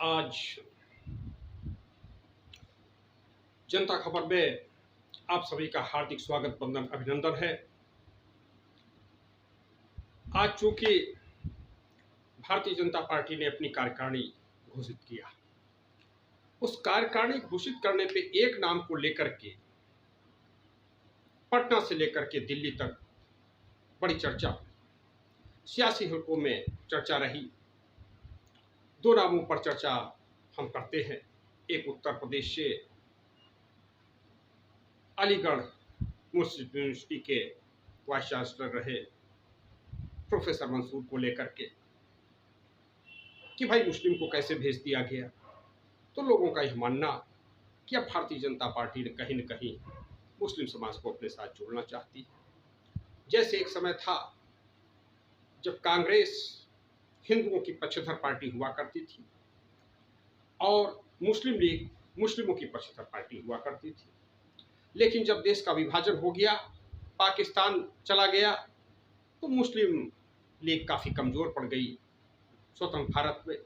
आज जनता खबर में आप सभी का हार्दिक स्वागत, वंदन, अभिनंदन है। आज चूंकि भारतीय जनता पार्टी ने अपनी कार्यकारिणी घोषित किया, उस कार्यकारिणी घोषित करने पे एक नाम को लेकर के पटना से लेकर के दिल्ली तक बड़ी चर्चा, सियासी हलकों में चर्चा रही। दो नामों पर चर्चा हम करते हैं। एक उत्तर प्रदेश से अलीगढ़ मुस्लिम यूनिवर्सिटी के वाइस चांसलर रहे प्रोफेसर मंसूर को लेकर के कि भाई मुस्लिम को कैसे भेज दिया गया। तो लोगों का यह मानना कि अब भारतीय जनता पार्टी ने कहीं न कहीं मुस्लिम समाज को अपने साथ जोड़ना चाहती है। जैसे एक समय था जब कांग्रेस हिंदुओं की पक्षधर पार्टी हुआ करती थी और मुस्लिम लीग मुस्लिमों की पक्षधर पार्टी हुआ करती थी, लेकिन जब देश का विभाजन हो गया, पाकिस्तान चला गया, तो मुस्लिम लीग काफ़ी कमज़ोर पड़ गई स्वतंत्र भारत में।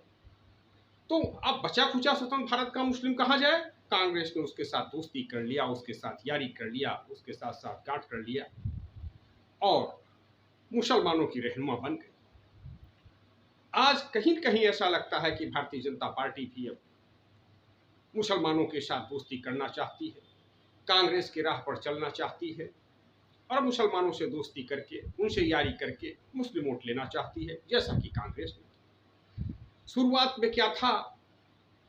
तो अब बचा खुचा स्वतंत्र भारत का मुस्लिम कहाँ जाए? कांग्रेस ने उसके साथ दोस्ती कर लिया, उसके साथ यारी कर लिया, उसके साथ साथ गांठ कर लिया और मुसलमानों की रहनुमा बन गई। आज कहीं न कहीं ऐसा लगता है कि भारतीय जनता पार्टी भी अब मुसलमानों के साथ दोस्ती करना चाहती है, कांग्रेस की राह पर चलना चाहती है और मुसलमानों से दोस्ती करके, उनसे यारी करके मुस्लिम वोट लेना चाहती है, जैसा कि कांग्रेस ने। शुरुआत में क्या था,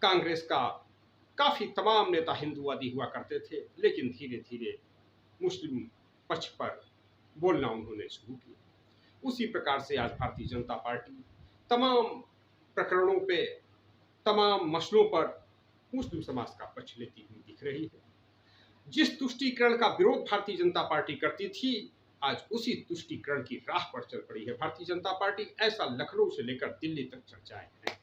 कांग्रेस का काफ़ी तमाम नेता हिंदूवादी हुआ करते थे, लेकिन धीरे धीरे मुस्लिम पक्ष पर बोलना उन्होंने शुरू किया। उसी प्रकार से आज भारतीय जनता पार्टी तमाम प्रकरणों पे, तमाम मसलों पर मुस्लिम समाज का पक्ष लेती हुई दिख रही है। जिस तुष्टीकरण का विरोध भारतीय जनता पार्टी करती थी, आज उसी तुष्टीकरण की राह पर चल पड़ी है भारतीय जनता पार्टी। ऐसा लखनऊ से लेकर दिल्ली तक चर्चाएं हैं।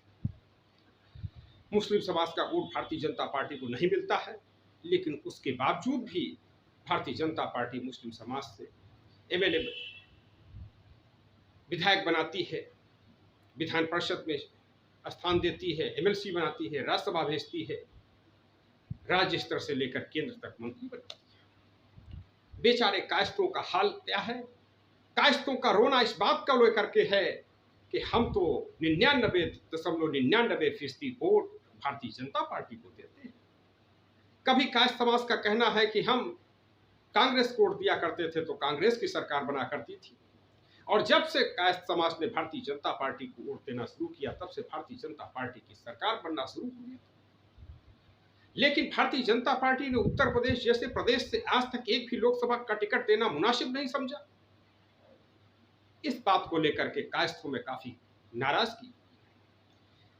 मुस्लिम समाज का वोट भारतीय जनता पार्टी को नहीं मिलता है, लेकिन उसके बावजूद भी भारतीय जनता पार्टी मुस्लिम समाज से एमएलए विधायक बनाती है, विधान परिषद में स्थान देती है, एमएलसी बनाती है, राज्यसभा भेजती है, राज्य स्तर से लेकर केंद्र तक मंत्री बनाती है। बेचारे कायस्थों का हाल क्या है? कायस्थों का रोना इस बात का लेकर के है कि हम तो 99.99% वोट भारतीय जनता पार्टी को देते हैं। कभी कायस्थ समाज का कहना है कि हम कांग्रेस को वोट दिया करते थे तो कांग्रेस की सरकार बना करती थी, और जब से कायस्थ समाज ने भारतीय जनता पार्टी को वोट देना शुरू किया, तब से भारतीय जनता पार्टी की सरकार बनना शुरू हो गई। लेकिन भारतीय जनता पार्टी ने उत्तर प्रदेश जैसे प्रदेश से आज तक एक भी लोकसभा का टिकट देना मुनासिब नहीं समझा। इस बात को लेकर के कायस्थों में काफी नाराजगी,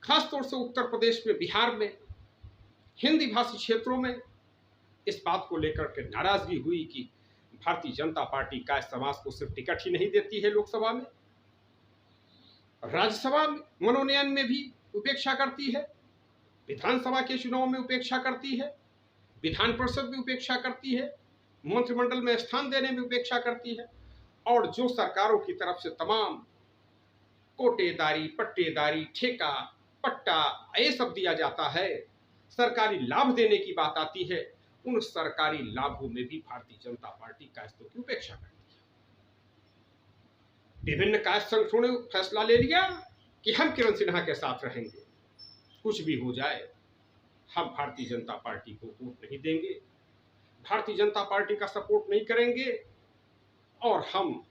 खासतौर से उत्तर प्रदेश में, बिहार में, हिंदी भाषी क्षेत्रों में इस बात को लेकर के नाराजगी हुई कि भारतीय जनता पार्टी कायस्थ समाज को सिर्फ टिकट ही नहीं देती है लोकसभा में, राज्यसभा मनोनयन में भी उपेक्षा करती है, विधानसभा के चुनाव में उपेक्षा करती है, विधान परिषद में उपेक्षा करती है, मंत्रिमंडल में स्थान देने में उपेक्षा करती है, और जो सरकारों की तरफ से तमाम कोटेदारी, पट्टेदारी, ठेका, पट्टा ये सब दिया जाता है, सरकारी लाभ देने की बात आती है, उन सरकारी लाभों में भी भारतीय जनता पार्टी कायस्थों की उपेक्षा करती है। विभिन्न कायस्थ संगठनों ने फैसला ले लिया कि हम किरण सिन्हा के साथ रहेंगे, कुछ भी हो जाए हम भारतीय जनता पार्टी को वोट नहीं देंगे, भारतीय जनता पार्टी का सपोर्ट नहीं करेंगे और हम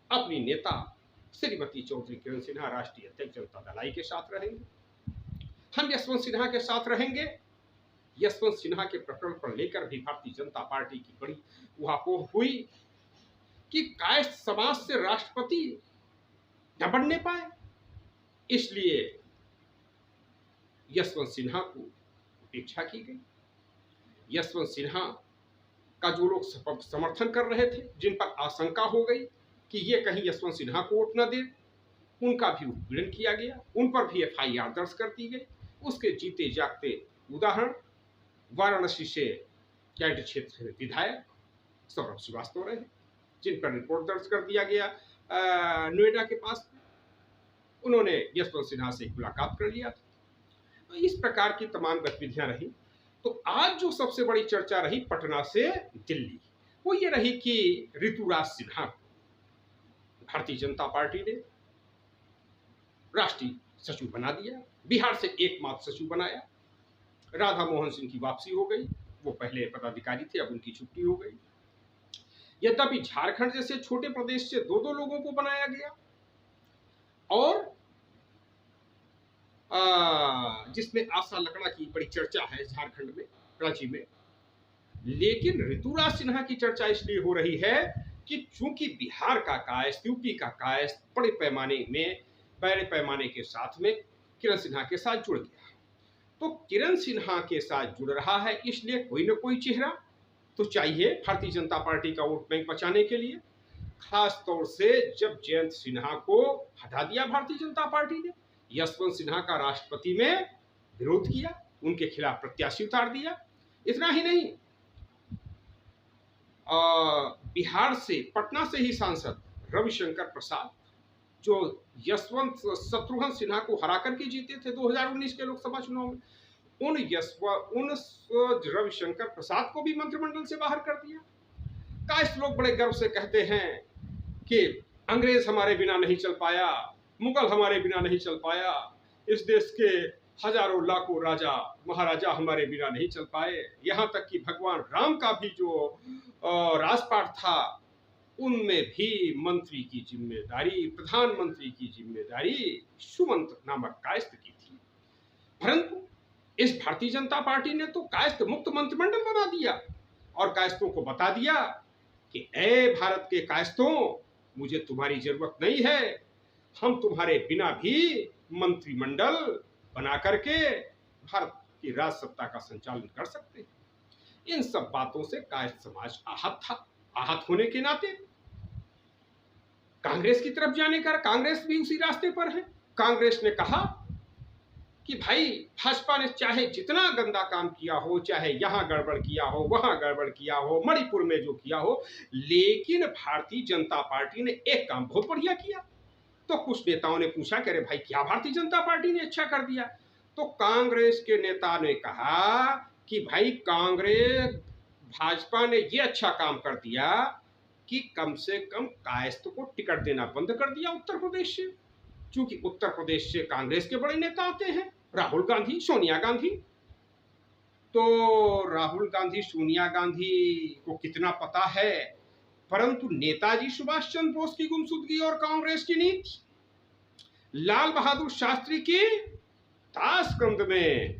अपनी नेता श्रीमती चौधरी किरण सिन्हा, राष्ट्रीय अध्यक्ष जनता दल आई के साथ रहेंगे, हम यशवंत सिन्हा के साथ रहेंगे। यशवंत सिन्हा के प्रकरण पर लेकर भी भारतीय जनता पार्टी की बड़ी उहापोह हुई कि कायस्थ समाज से राष्ट्रपति न बनने पाए, इसलिए यशवंत सिन्हा को उपेक्षा की गई। यशवंत सिन्हा का जो लोग समर्थन कर रहे थे, जिन पर आशंका हो गई कि ये कहीं यशवंत सिन्हा को वोट न दे, उनका भी उत्पीड़न किया गया, उन पर भी एफआईआर दर्ज कर दी गई। उसके जीते जागते उदाहरण वाराणसी से कैंट क्षेत्र में विधायक सौरभ श्रीवास्तव रहे, जिन पर रिपोर्ट दर्ज कर दिया गया नोएडा के पास। उन्होंने यशवंत सिन्हा से मुलाकात कर लिया था। इस प्रकार की तमाम गतिविधियां रही। तो आज जो सबसे बड़ी चर्चा रही पटना से दिल्ली, वो ये रही कि ऋतुराज सिन्हा भारतीय जनता पार्टी ने राष्ट्रीय सचिव बना दिया। बिहार से एकमात्र सचिव बनाया। राधा मोहन सिंह की वापसी हो गई, वो पहले पदाधिकारी थे, अब उनकी छुट्टी हो गई। यद्यपि झारखंड जैसे छोटे प्रदेश से दो दो लोगों को बनाया गया, और जिसमें आशा लकड़ा की बड़ी चर्चा है झारखंड में, रांची में। लेकिन ऋतुराज सिन्हा की चर्चा इसलिए हो रही है कि चूंकि बिहार का कायस्थ, यूपी का कायस्थ बड़े पैमाने के साथ में किरण सिन्हा के साथ जुड़ गया। तो किरण सिन्हा के साथ जुड़ रहा है, इसलिए कोई न कोई चेहरा तो चाहिए भारतीय जनता पार्टी का वोट बैंक बचाने के लिए। खास तौर से जब जयंत सिन्हा को हटा दिया भारतीय जनता पार्टी ने, यशवंत सिन्हा का राष्ट्रपति में विरोध किया, उनके खिलाफ प्रत्याशी उतार दिया। इतना ही नहीं, बिहार से, पटना से ही सांसद रविशंकर प्रसाद, जो यशवंत शत्रुघ्न सिन्हा को हरा करके जीते थे 2019 के लोकसभा चुनाव में, उन रविशंकर प्रसाद को भी मंत्रिमंडल से बाहर कर दिया। कायस्थ लोग बड़े गर्व से कहते हैं कि अंग्रेज हमारे बिना नहीं चल पाया, मुगल हमारे बिना नहीं चल पाया, इस देश के हजारों लाखों राजा महाराजा हमारे बिना नहीं चल पाए, यहाँ तक कि भगवान राम का भी जो राजपाट था, उनमें भी मंत्री की जिम्मेदारी, प्रधानमंत्री की जिम्मेदारी सुमंत नामक कायस्थ की थी। परंतु इस भारतीय जनता पार्टी ने तो कायस्थ मुक्त मंत्रिमंडल बना दिया और कायस्थों को बता दिया कि ए भारत के कायस्थों, मुझे तुम्हारी जरूरत नहीं है, हम तुम्हारे बिना भी मंत्रिमंडल बना करके भारत की राज सत्ता का संचालन कर सकते हैं। इन सब बातों से कायस्थ समाज आहत था। आहत होने के नाते कांग्रेस की तरफ जाने का, कांग्रेस भी उसी रास्ते पर है। कांग्रेस ने कहा कि भाई भाजपा ने चाहे जितना गंदा काम किया हो, चाहे यहां गड़बड़ किया हो, वहां गड़बड़ किया हो, मणिपुर में जो किया हो, लेकिन भारतीय जनता पार्टी ने एक काम बहुत बढ़िया किया। तो कुछ नेताओं ने पूछा कि अरे भाई क्या भारतीय जनता पार्टी ने अच्छा कर दिया? तो कांग्रेस के नेता ने कहा कि भाई कांग्रेस, भाजपा ने ये अच्छा काम कर दिया कि कम से कम कायस्थ को टिकट देना बंद कर दिया उत्तर प्रदेश से। क्योंकि उत्तर प्रदेश से कांग्रेस के बड़े नेता आते हैं, राहुल गांधी, सोनिया गांधी। तो राहुल गांधी, सोनिया गांधी को कितना पता है, परंतु नेताजी सुभाष चंद्र बोस की गुमशुदगी और कांग्रेस की नीति, लाल बहादुर शास्त्री की ताशकंद में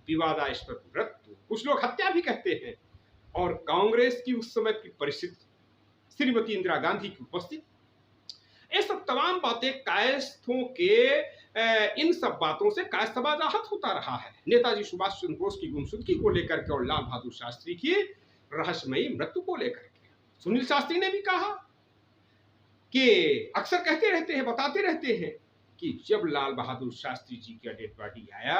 विवादास्पद मृत्यु, कुछ लोग हत्या भी कहते हैं, और कांग्रेस की उस समय की परिस्थिति, श्रीमती इंदिरा गांधी की उपस्थिति, ये सब तमाम बातें कायस्थों के, इन सब बातों से कायस्थ समाज आहत होता रहा है। नेताजी सुभाष चंद्र बोस की गुमशुदगी को लेकर के और लाल बहादुर शास्त्री की रहस्यमयी मृत्यु को लेकर के सुनील शास्त्री ने भी कहा कि अक्सर कहते रहते हैं, बताते रहते हैं कि जब लाल बहादुर शास्त्री जी का डेड बॉडी आया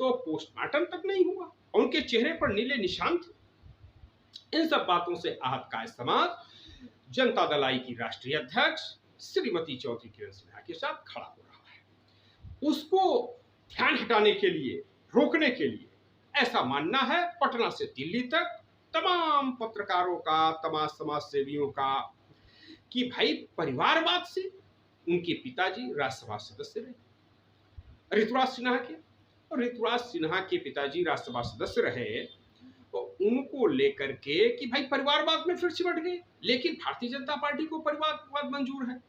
तो पोस्टमार्टम तक नहीं हुआ, उनके चेहरे पर नीले निशान थे। इन सब बातों से आहत कायस्थ समाज जनता दल आई की राष्ट्रीय अध्यक्ष श्रीमती चौधरी किरण सिन्हा के साथ खड़ा हो रहा है। उसको ध्यान हटाने के लिए, रोकने के लिए, ऐसा मानना है पटना से दिल्ली तक तमाम पत्रकारों का, तमाम समाज सेवियों का, कि भाई परिवारवाद से उनके पिताजी राज्यसभा सदस्य रहे ऋतुराज सिन्हा के, और ऋतुराज सिन्हा के पिताजी राज्यसभा सदस्य रहे, तो उनको लेकर के कि भाई परिवारवाद में फिर सिमट गए। लेकिन भारतीय जनता पार्टी को परिवारवाद मंजूर है।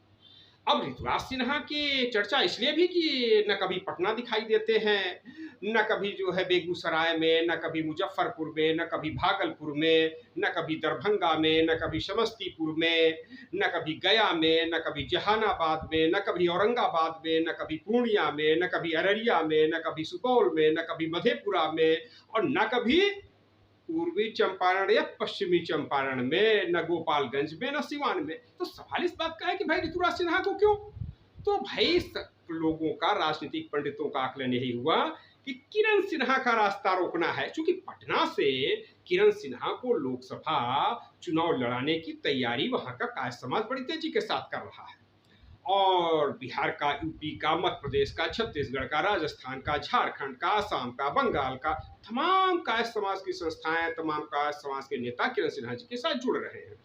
अब ऋतुराज सिन्हा की चर्चा इसलिए भी कि न कभी पटना दिखाई देते हैं, न कभी जो है बेगूसराय में, न कभी मुजफ्फरपुर में, न कभी भागलपुर में, न कभी दरभंगा में, न कभी समस्तीपुर में, न कभी गया में, न कभी जहानाबाद में, न कभी औरंगाबाद में, न कभी पूर्णिया में, न कभी अररिया में, न कभी सुपौल में, न कभी मधेपुरा में, और न कभी पूर्वी चंपारण या पश्चिमी चंपारण में, न गोपालगंज में, न सिवान में। तो सवाल इस बात का है कि भाई ऋतुराज सिन्हा को क्यों? तो भाई लोगों का, राजनीतिक पंडितों का आकलन यही हुआ कि किरण सिन्हा का रास्ता रोकना है। क्योंकि पटना से किरण सिन्हा को लोकसभा चुनाव लड़ाने की तैयारी वहां का कायस्थ समाज बड़ी तेजी के साथ कर रहा है। और बिहार का, यूपी का, मध्य प्रदेश का, छत्तीसगढ़ का, राजस्थान का, झारखंड का, असम का, बंगाल का, तमाम कायस्थ समाज की संस्थाएं, तमाम कायस्थ समाज के नेता किरण सिन्हा जी के साथ जुड़ रहे हैं।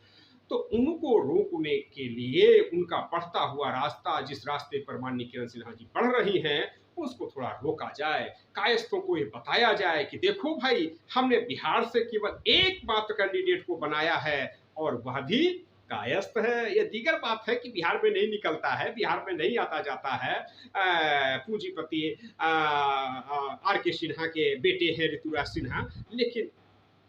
तो उनको रोकने के लिए उनका बढ़ता हुआ रास्ता, जिस रास्ते पर माननीय किरण सिन्हा जी बढ़ रही हैं, उसको थोड़ा रोका जाए। कायस्थों को ये बताया जाए कि देखो भाई, हमने बिहार से केवल एकमात्र कैंडिडेट को बनाया है और वह भी कायस्थ है। ये दीगर बात है कि बिहार में नहीं निकलता है, बिहार में नहीं आता जाता है। पूंजीपति आर के सिन्हा के बेटे हैं ऋतुराज सिन्हा, लेकिन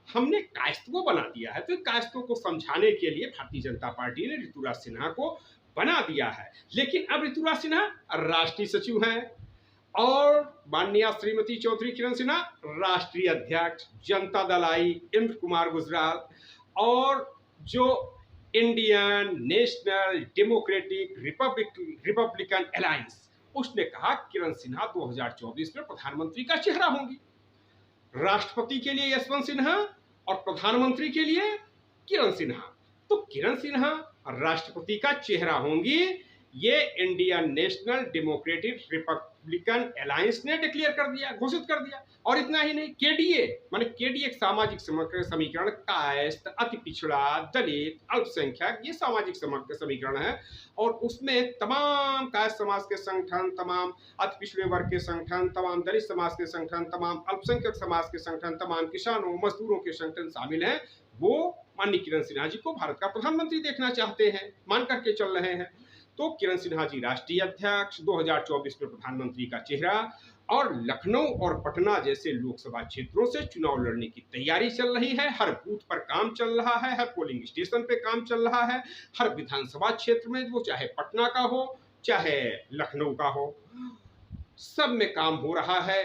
हमने कायस्थ को बना दिया है। तो कायस्थों को समझाने के लिए भारतीय जनता पार्टी ने ऋतुराज सिन्हा को बना दिया है। लेकिन अब ऋतुराज सिन्हा राष्ट्रीय सचिव हैं और माननीय श्रीमती चौधरी किरण सिन्हा राष्ट्रीय अध्यक्ष, जनता दल आई, इंद्र कुमार गुजराल, और जो Indian national democratic Republican alliance, उसने कहा किरण सिन्हा 2024 में प्रधानमंत्री का चेहरा होंगी। राष्ट्रपति के लिए यशवंत सिन्हा और प्रधानमंत्री के लिए किरण सिन्हा। तो किरण सिन्हा राष्ट्रपति का चेहरा होंगी, ये Indian national democratic Republican alliance ने डिक्लेयर कर दिया, घोषित कर दिया। और इतना ही नहीं, केडीए माने केडीए एक सामाजिक समग्र समीकरण, कायस्थ, अति पिछड़ा, दलित, अल्पसंख्यक, ये सामाजिक समग्र समीकरण है। और उसमें तमाम कायस्थ समाज के संगठन, तमाम अति पिछड़े वर्ग के संगठन, तमाम दलित समाज के संगठन, तमाम अल्पसंख्यक समाज के संगठन, तमाम किसानों मजदूरों के संगठन शामिल हैं। वो माननीय किरण सिन्हा जी को भारत का प्रधानमंत्री देखना चाहते हैं, मान करके चल रहे हैं। तो किरण सिन्हा जी राष्ट्रीय अध्यक्ष, 2024 में प्रधानमंत्री का चेहरा, और लखनऊ और पटना जैसे लोकसभा क्षेत्रों से चुनाव लड़ने की तैयारी चल रही है। हर बूथ पर काम चल रहा है, हर पोलिंग स्टेशन पे काम चल रहा है, हर विधानसभा क्षेत्र में, वो चाहे पटना का हो चाहे लखनऊ का हो, सब में काम हो रहा है।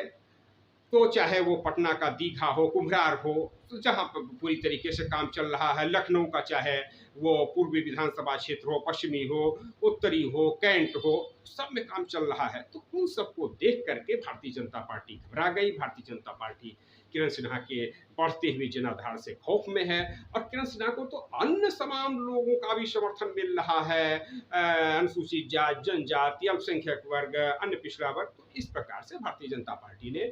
तो चाहे वो पटना का दीघा हो, कुम्हरार हो, तो जहाँ पर पूरी तरीके से काम चल रहा है, लखनऊ का चाहे वो पूर्वी विधानसभा क्षेत्र हो, पश्चिमी हो, उत्तरी हो, कैंट हो, सब में काम चल रहा है। तो उन सबको देख करके भारतीय जनता पार्टी घबरा गई। भारतीय जनता पार्टी किरण सिन्हा के बढ़ते हुए जनाधार से खौफ में है। और किरण सिन्हा को तो अन्य तमाम लोगों का भी समर्थन मिल रहा है, अनुसूचित जाति, जनजाति, अल्पसंख्यक वर्ग, अन्य पिछड़ा वर्ग। तो इस प्रकार से भारतीय जनता पार्टी ने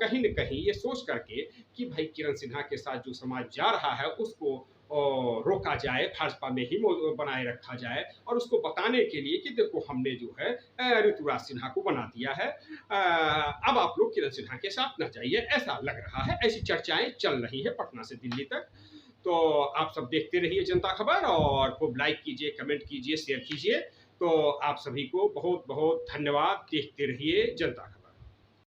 कहीं न कहीं ये सोच करके कि भाई किरण सिन्हा के साथ जो समाज जा रहा है उसको रोका जाए, भाजपा में ही बनाए रखा जाए, और उसको बताने के लिए कि देखो हमने जो है ऋतुराज सिन्हा को बना दिया है, अब आप लोग किरण सिन्हा के साथ न जाइए, ऐसा लग रहा है। ऐसी चर्चाएं चल रही है पटना से दिल्ली तक। तो आप सब देखते रहिए जनता खबर, और खूब लाइक कीजिए, कमेंट कीजिए, शेयर कीजिए। तो आप सभी को बहुत बहुत धन्यवाद। देखते रहिए जनता खबर।